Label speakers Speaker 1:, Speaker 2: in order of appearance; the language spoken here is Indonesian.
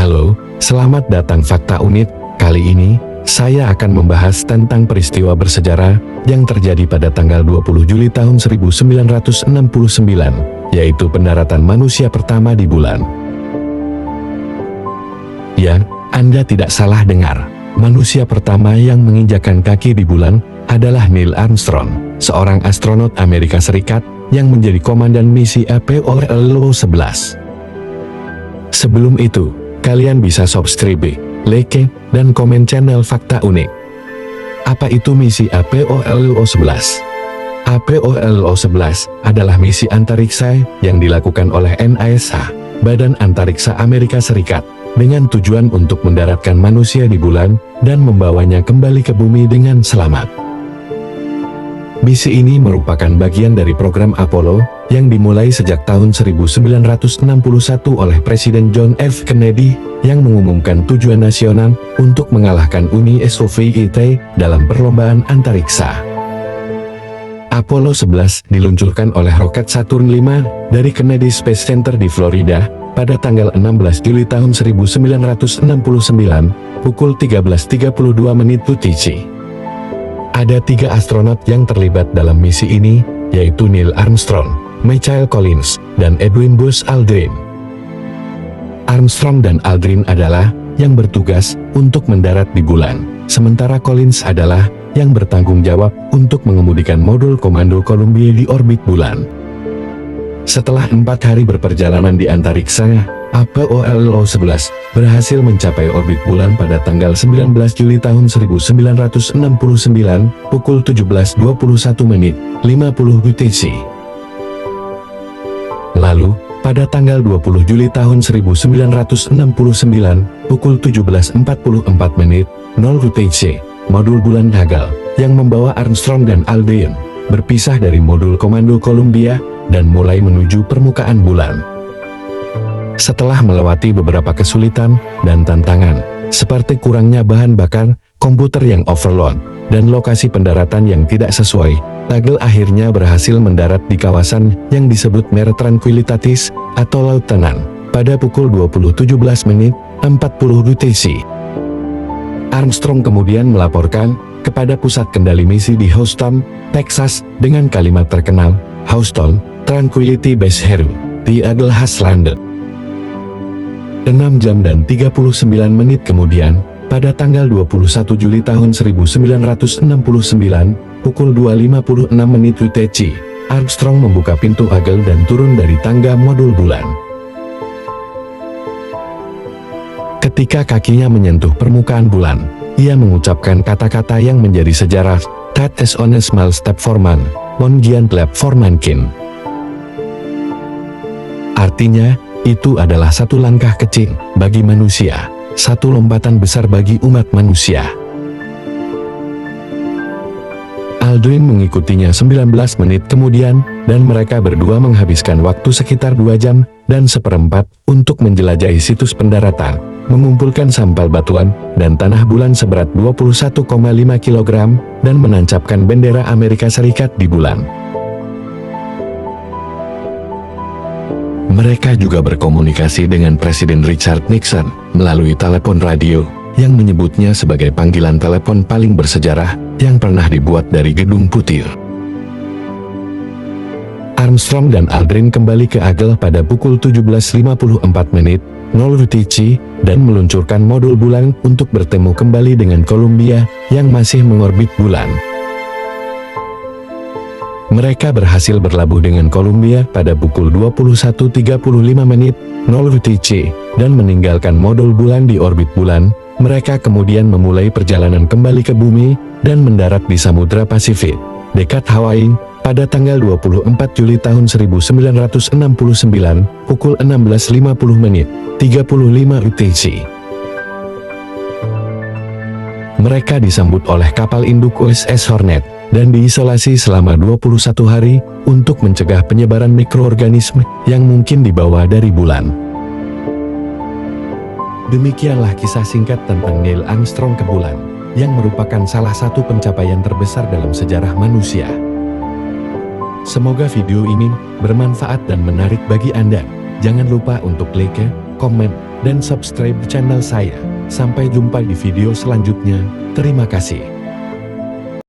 Speaker 1: Halo, selamat datang Fakta Unik. Kali ini, saya akan membahas tentang peristiwa bersejarah yang terjadi pada tanggal 20 Juli tahun 1969, yaitu pendaratan manusia pertama di bulan. Ya, Anda tidak salah dengar. Manusia pertama yang menginjakkan kaki di bulan adalah Neil Armstrong, seorang astronot Amerika Serikat yang menjadi komandan misi Apollo 11. Sebelum itu, kalian bisa subscribe, like, dan komen channel Fakta Unik. Apa itu misi Apollo 11? Apollo 11 adalah misi antariksa yang dilakukan oleh NASA, Badan Antariksa Amerika Serikat, dengan tujuan untuk mendaratkan manusia di bulan dan membawanya kembali ke bumi dengan selamat. Misi ini merupakan bagian dari program Apollo yang dimulai sejak tahun 1961 oleh Presiden John F. Kennedy yang mengumumkan tujuan nasional untuk mengalahkan Uni Soviet dalam perlombaan antariksa. Apollo 11 diluncurkan oleh roket Saturn V dari Kennedy Space Center di Florida pada tanggal 16 Juli tahun 1969 pukul 13.32 UTC. Ada 3 astronot yang terlibat dalam misi ini, yaitu Neil Armstrong, Michael Collins, dan Edwin Buzz Aldrin. Armstrong dan Aldrin adalah yang bertugas untuk mendarat di bulan, sementara Collins adalah yang bertanggung jawab untuk mengemudikan modul komando Columbia di orbit bulan. Setelah 4 hari berperjalanan di antariksa, Apollo 11 berhasil mencapai orbit bulan pada tanggal 19 Juli tahun 1969 pukul 17.21.50 UTC. Lalu, pada tanggal 20 Juli tahun 1969 pukul 17.44.00 UTC, modul bulan gagal yang membawa Armstrong dan Aldrin berpisah dari modul komando Columbia dan mulai menuju permukaan bulan. Setelah melewati beberapa kesulitan dan tantangan, seperti kurangnya bahan bakar, komputer yang overload, dan lokasi pendaratan yang tidak sesuai, Hubble akhirnya berhasil mendarat di kawasan yang disebut Mare Tranquillitatis atau Laut Tenang pada pukul 20.17.40 UTC. Armstrong kemudian melaporkan kepada pusat kendali misi di Houston, Texas dengan kalimat terkenal, "Houston, Tranquility Base Hero, the Eagle has landed." 6 jam dan 39 menit kemudian, pada tanggal 21 Juli tahun 1969, pukul 2.56 UTC, Armstrong membuka pintu Hubble dan turun dari tangga modul bulan. Ketika kakinya menyentuh permukaan bulan, ia mengucapkan kata-kata yang menjadi sejarah, "That is on a small step for man, one giant leap for mankind." Artinya, itu adalah satu langkah kecil bagi manusia, satu lompatan besar bagi umat manusia. Aldrin mengikutinya 19 menit kemudian, dan mereka berdua menghabiskan waktu sekitar 2 jam dan seperempat untuk menjelajahi situs pendaratan, mengumpulkan sampel batuan dan tanah bulan seberat 21,5 kg, dan menancapkan bendera Amerika Serikat di bulan. Mereka juga berkomunikasi dengan Presiden Richard Nixon melalui telepon radio, yang menyebutnya sebagai panggilan telepon paling bersejarah yang pernah dibuat dari Gedung Putih. Armstrong dan Aldrin kembali ke Hubble pada pukul 17.54.00 UTC dan meluncurkan modul bulan untuk bertemu kembali dengan Columbia yang masih mengorbit bulan. Mereka berhasil berlabuh dengan Columbia pada pukul 21.35.00 UTC dan meninggalkan modul bulan di orbit bulan. Mereka kemudian memulai perjalanan kembali ke bumi dan mendarat di Samudra Pasifik, dekat Hawaii, pada tanggal 24 Juli tahun 1969 pukul 16.50.35 UTC. Mereka disambut oleh kapal induk USS Hornet dan diisolasi selama 21 hari untuk mencegah penyebaran mikroorganisme yang mungkin dibawa dari bulan. Demikianlah kisah singkat tentang Neil Armstrong ke bulan, yang merupakan salah satu pencapaian terbesar dalam sejarah manusia. Semoga video ini bermanfaat dan menarik bagi Anda. Jangan lupa untuk like, komen, dan subscribe channel saya. Sampai jumpa di video selanjutnya. Terima kasih.